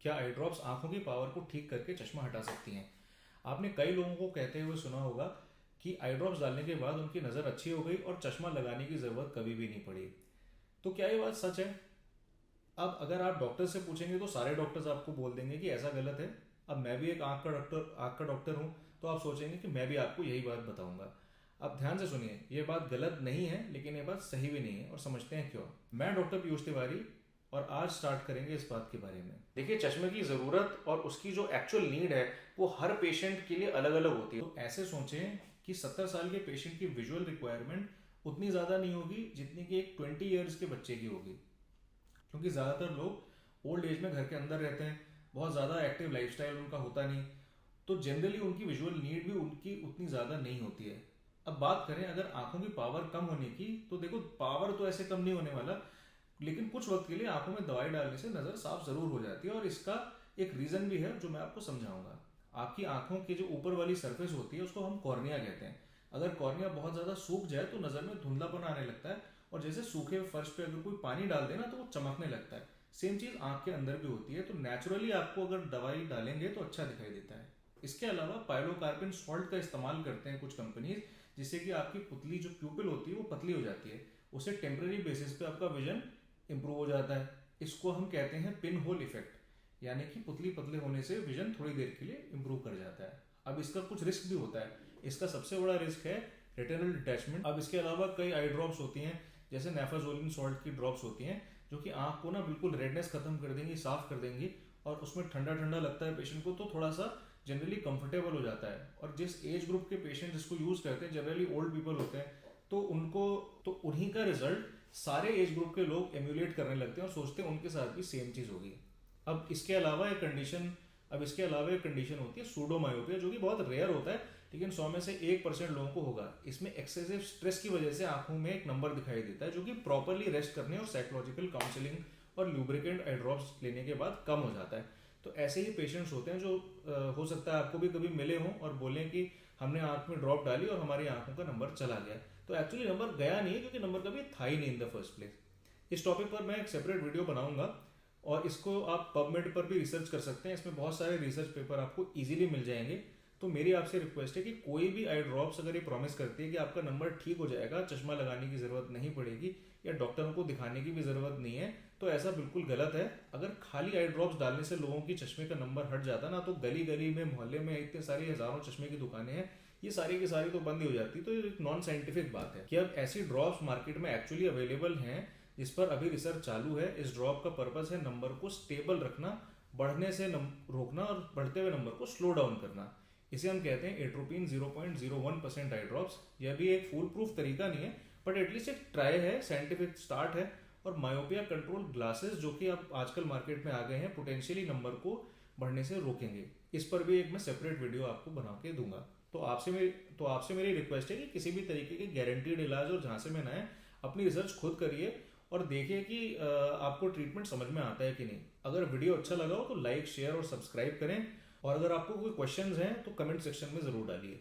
क्या eye drops आंखों की पावर को ठीक करके चश्मा हटा सकती हैं? आपने कई लोगों को कहते हुए सुना होगा कि आई ड्रॉप्स डालने के बाद उनकी नज़र अच्छी हो गई और चश्मा लगाने की ज़रूरत कभी भी नहीं पड़ी। तो क्या ये बात सच है? अब अगर आप डॉक्टर से पूछेंगे तो सारे डॉक्टर्स आपको बोल देंगे कि ऐसा गलत है। अब मैं भी एक आंख का डॉक्टर हूँ, तो आप सोचेंगे कि मैं भी आपको यही बात बताऊंगा। अब ध्यान से सुनिए, ये बात गलत नहीं है लेकिन ये बात सही भी नहीं है, और समझते हैं क्यों। मैं डॉक्टर पीयूष तिवारी, और आज स्टार्ट करेंगे इस बात के बारे में। देखिए, चश्मे की ज़रूरत और उसकी जो एक्चुअल नीड है वो हर पेशेंट के लिए अलग अलग होती है। तो ऐसे सोचें कि 70 साल के पेशेंट की विजुअल रिक्वायरमेंट उतनी ज़्यादा नहीं होगी जितनी कि एक 20 ईयर्स के बच्चे की होगी, क्योंकि ज़्यादातर लोग ओल्ड एज में घर के अंदर रहते हैं, बहुत ज़्यादा एक्टिव लाइफस्टाइल उनका होता नहीं, तो जनरली उनकी विजुअल नीड भी उनकी उतनी ज़्यादा नहीं होती है। अब बात करें अगर आंखों की पावर कम होने की, तो देखो, पावर तो ऐसे कम नहीं होने वाला, लेकिन कुछ वक्त के लिए आंखों में दवाई डालने से नज़र साफ ज़रूर हो जाती है, और इसका एक रीज़न भी है जो मैं आपको समझाऊंगा। आपकी आंखों की जो ऊपर वाली सरफेस होती है उसको हम कॉर्निया कहते हैं। अगर कॉर्निया बहुत ज़्यादा सूख जाए तो नज़र में धुंधलापन आने लगता है, और जैसे सूखे फर्श पे अगर कोई पानी डाल दे ना तो वो चमकने लगता है। सेम चीज़ आंख के अंदर भी होती है, तो नेचुरली आपको अगर दवाई डालेंगे तो अच्छा दिखाई देता है। इसके अलावा पायलोकार्बिन सॉल्ट का इस्तेमाल करते हैं कुछ कंपनीज, जिससे कि आपकी पुतली जो प्यूपिल होती है वो पतली हो जाती है। उससे टेम्परेरी बेसिस पे आपका विजन इंप्रूव हो जाता है। इसको हम कहते हैं पिन होल इफेक्ट, यानी कि पुतली पतले होने से विजन थोड़ी देर के लिए इंप्रूव कर जाता है। अब इसका कुछ रिस्क भी होता है। इसका सबसे बड़ा रिस्क है रेटिनल डिटैचमेंट। अब इसके अलावा कई आई ड्रॉप्स होती हैं, जैसे नेफाजोलिन सॉल्ट की ड्रॉप्स होती हैं, जो कि आंख को ना बिल्कुल रेडनेस खत्म कर देंगी, साफ कर देंगी, और उसमें ठंडा ठंडा लगता है पेशेंट को, तो थोड़ा सा जनरली कंफर्टेबल हो जाता है। और जिस एज ग्रुप के पेशेंट इसको यूज करते हैं, जनरली ओल्ड पीपल होते हैं, तो उनको तो उन्हीं का रिजल्ट सारे एज ग्रुप के लोग एम्यूलेट करने लगते हैं और सोचते हैं उनके साथ भी सेम चीज होगी। अब इसके अलावा एक कंडीशन अब इसके अलावा एक कंडीशन होती है सूडोमायोपिया, जो कि बहुत रेयर होता है, लेकिन 100 में से 1% लोगों को होगा। इसमें एक्सेसिव स्ट्रेस की वजह से आंखों में एक नंबर दिखाई देता है, जो कि प्रॉपरली रेस्ट करने और साइकोलॉजिकल काउंसलिंग और ल्यूब्रिकेंट आई ड्रॉप्स लेने के बाद कम हो जाता है। तो ऐसे ही पेशेंट्स होते हैं जो हो सकता है आपको भी कभी मिले हों और बोलें कि हमने आंख में ड्रॉप डाली और हमारी आंखों का नंबर चला गया। तो एक्चुअली नंबर गया नहीं है, क्योंकि नंबर कभी था ही नहीं इन द फर्स्ट प्लेस। इस टॉपिक पर मैं एक सेपरेट वीडियो बनाऊंगा, और इसको आप पबमेड पर भी रिसर्च कर सकते हैं। इसमें बहुत सारे रिसर्च पेपर आपको इजीली मिल जाएंगे। तो मेरी आपसे रिक्वेस्ट है कि कोई भी आई ड्रॉप्स अगर ये प्रॉमिस करती है कि आपका नंबर ठीक हो जाएगा, चश्मा लगाने की जरूरत नहीं पड़ेगी या डॉक्टरों को दिखाने की भी जरूरत नहीं है, तो ऐसा बिल्कुल गलत है। अगर खाली आई ड्रॉप्स डालने से लोगों की चश्मे का नंबर हट जाता ना, तो गली गली में, मोहल्ले में इतने सारी हजारों चश्मे की दुकानें हैं, ये सारी की सारी तो बंद ही हो जाती। तो ये एक नॉन साइंटिफिक बात है कि अब ऐसी ड्रॉप्स मार्केट में एक्चुअली अवेलेबल हैं, जिस पर अभी रिसर्च चालू है। इस ड्रॉप का पर्पस है नंबर को स्टेबल रखना, बढ़ने से रोकना और बढ़ते हुए नंबर को स्लो डाउन करना। इसे हम कहते हैं एट्रोपिन 0.01% आई ड्रॉप्स। यह भी एक फुल प्रूफ तरीका नहीं है, बट एटलीस्ट एक ट्राई है, साइंटिफिक स्टार्ट है। और मायोपिया कंट्रोल ग्लासेस, जो कि अब आजकल मार्केट में आ गए हैं, पोटेंशियली नंबर को बढ़ने से रोकेंगे। इस पर भी एक मैं सेपरेट वीडियो आपको बना के दूंगा। तो आपसे मेरी रिक्वेस्ट है कि किसी भी तरीके के गारंटीड इलाज और जहां से में ना है, अपनी रिसर्च खुद करिए और देखिए कि आपको ट्रीटमेंट समझ में आता है कि नहीं। अगर वीडियो अच्छा लगा हो तो लाइक, शेयर और सब्सक्राइब करें, और अगर आपको कोई क्वेश्चंस हैं तो कमेंट सेक्शन में जरूर डालिए।